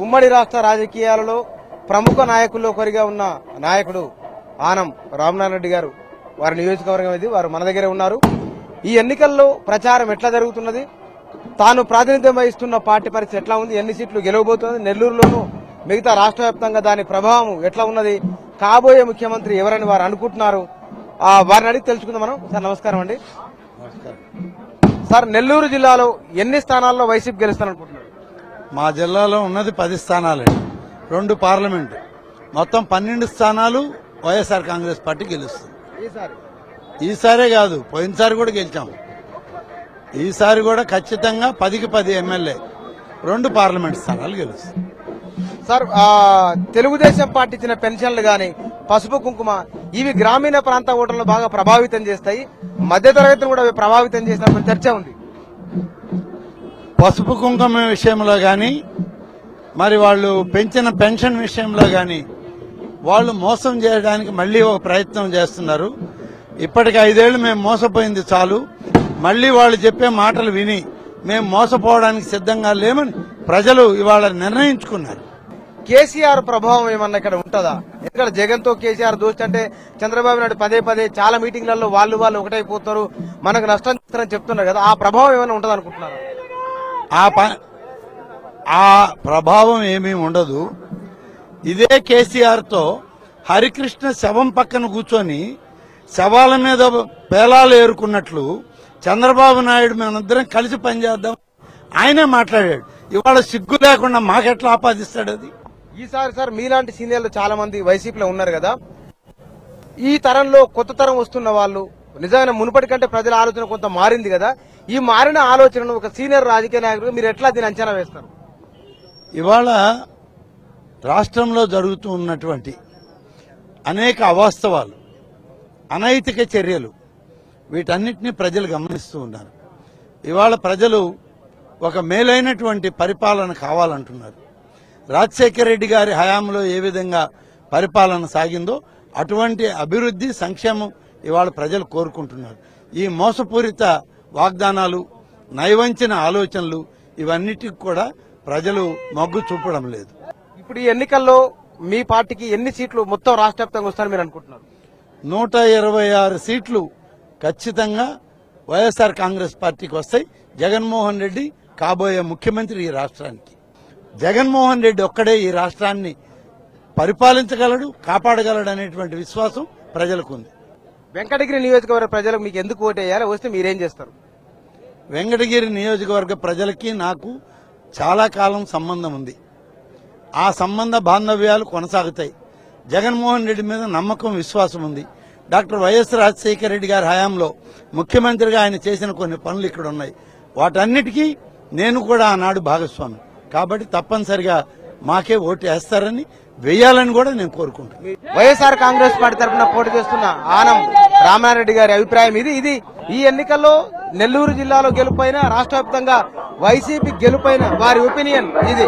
ఉమ్మడి రాష్ట్ర రాజకీయాలలో ప్రముఖ నాయకుల్లో ఒకరిగా ఉన్న నాయకుడు ఆనం రామనారాయణ రెడ్డి గారు వారి నియోజకవర్గం ఇది. వారు మన దగ్గరే ఉన్నారు. ఈ ఎన్నికల్లో ప్రచారం ఎట్లా జరుగుతున్నది, తాను ప్రాతినిధ్యం వహిస్తున్న పార్టీ పరిస్థితి ఎట్లా ఉంది, ఎన్ని సీట్లు గెలవబోతున్నది, నెల్లూరులోనూ మిగతా రాష్ట్ర వ్యాప్తంగా దాని ప్రభావం ఎట్లా ఉన్నది, కాబోయే ముఖ్యమంత్రి ఎవరని వారు అనుకుంటున్నారు, వారిని అడిగి తెలుసుకుందాం మనం. సార్ నమస్కారం అండి. సార్, నెల్లూరు జిల్లాలో ఎన్ని స్థానాల్లో వైసీపీ గెలుస్తారనుకుంటున్నారు? మా జిల్లాలో ఉన్నది 10 స్థానాలండి, 2 పార్లమెంటు, మొత్తం 12 స్థానాలు వైఎస్ఆర్ కాంగ్రెస్ పార్టీ గెలుస్తుంది. ఈసారే కాదు, పోయినసారి కూడా గెలిచాము. ఈసారి కూడా ఖచ్చితంగా 10కి 10 ఎమ్మెల్యే, 2 పార్లమెంట్ స్థానాలు గెలుస్తుంది. సార్, తెలుగుదేశం పార్టీ ఇచ్చిన పెన్షన్లు గాని, పసుపు కుంకుమ, ఇవి గ్రామీణ ప్రాంత ఓటర్లను బాగా ప్రభావితం చేస్తాయి, మధ్యతరగతిని కూడా ప్రభావితం చేసిన చర్చ ఉంది. పసుపు కుంకుమ విషయంలో గాని, మరి వాళ్ళు పెంచిన పెన్షన్ విషయంలో గాని వాళ్ళు మోసం చేయడానికి మళ్లీ ఒక ప్రయత్నం చేస్తున్నారు. ఇప్పటికి 5 ఏళ్లు మేము మోసపోయింది చాలు, మళ్లీ వాళ్ళు చెప్పే మాటలు విని మేము మోసపోవడానికి సిద్ధంగా లేమని ప్రజలు ఇవాళ నిర్ణయించుకున్నారు. కేసీఆర్ ప్రభావం ఏమన్నా ఇక్కడ ఉంటుందా? ఎందుకంటే జగన్ తో కేసీఆర్ దోస్త్ అంటే చంద్రబాబు నాయుడు పదే చాలా మీటింగ్లలో వాళ్ళు ఒకటైపోతారు, మనకు నష్టం చేస్తారని చెప్తున్నారు కదా, ఆ ప్రభావం ఏమైనా ఉంటుంది అనుకుంటున్నారు? ఆ ప్రభావం ఏమీ ఉండదు. ఇదే కేసీఆర్ తో హరికృష్ణ శవం పక్కన కూర్చొని శవాల మీద పేలాలు ఏరుకున్నట్లు చంద్రబాబు నాయుడు మేమందరం కలిసి పనిచేద్దాం ఆయనే మాట్లాడాడు. ఇవాళ సిగ్గు లేకుండా మాకెట్లా ఆపాదిస్తాడు అది? ఈసారి సార్, మీలాంటి సీనియర్లు చాలా మంది వైసీపీలో ఉన్నారు కదా, ఈ తరంలో కొత్త తరం వస్తున్న వాళ్ళు నిజంగా మునుపటి కంటే ప్రజల ఆలోచన కొంత మారింది కదా, ఈ మారిన ఆలోచనను ఒక సీనియర్ రాజకీయ నాయకుడు మీరు ఎట్లా దీన్ని అంచనా వేస్తారు? ఇవాళ రాష్ట్రంలో జరుగుతూ ఉన్నటువంటి అనేక అవాస్తవాలు, అనైతిక చర్యలు, వీటన్నిటినీ ప్రజలు గమనిస్తూ ఉన్నారు. ఇవాళ ప్రజలు ఒక మేలైనటువంటి పరిపాలన కావాలంటున్నారు. రాజశేఖర రెడ్డి గారి హయాంలో ఏ విధంగా పరిపాలన సాగిందో అటువంటి అభివృద్ధి, సంక్షేమం ఇవాళ ప్రజలు కోరుకుంటున్నారు. ఈ మోసపూరిత వాగ్దానాలు, నయవంచిన ఆలోచనలు, ఇవన్నిటికి కూడా ప్రజలు మొగ్గు చూపడం లేదు. ఇప్పుడు ఈ ఎన్నికల్లో మీ పార్టీకి ఎన్ని సీట్లు మొత్తం రాష్ట్ర వ్యాప్తంగా వస్తారని మీరు అనుకుంటున్నారు? 126 సీట్లు ఖచ్చితంగా వైఎస్ఆర్ కాంగ్రెస్ పార్టీకి వస్తాయి. జగన్మోహన్ రెడ్డి కాబోయే ముఖ్యమంత్రి ఈ రాష్ట్రానికి. జగన్మోహన్ రెడ్డి ఒక్కడే ఈ రాష్ట్రాన్ని పరిపాలించగలడు, కాపాడగలడు అనేటువంటి విశ్వాసం ప్రజలకు ఉంది. వెంకటగిరి నియోజకవర్గ ప్రజలకు మీకు ఎందుకు ఓటేయాలి, వస్తే మీరేం చేస్తారు? వెంకటగిరి నియోజకవర్గ ప్రజలకి నాకు చాలా కాలం సంబంధం ఉంది. ఆ సంబంధ బాంధవ్యాలు కొనసాగుతాయి. జగన్మోహన్ రెడ్డి మీద నమ్మకం, విశ్వాసం ఉంది. డాక్టర్ వైఎస్ రాజశేఖర రెడ్డి గారి హయాంలో ముఖ్యమంత్రిగా ఆయన చేసిన కొన్ని పనులు ఇక్కడ ఉన్నాయి. వాటన్నిటికీ నేను కూడా ఆనాడు భాగస్వామి కాబట్టి తప్పనిసరిగా మాకే ఓటు వేస్తారని, వేయాలని కూడా నేను కోరుకుంటున్నాను. వైఎస్ఆర్ కాంగ్రెస్ పార్టీ తరఫున పోటీ చేస్తున్న ఆనం రామనారాయణ రెడ్డి గారి అభిప్రాయం ఇది. ఈ ఎన్నికల్లో నెల్లూరు జిల్లాలో గెలుపైన, రాష్ట్ర వ్యాప్తంగా వైసీపీ గెలుపైన వారి ఒపీనియన్ ఇది.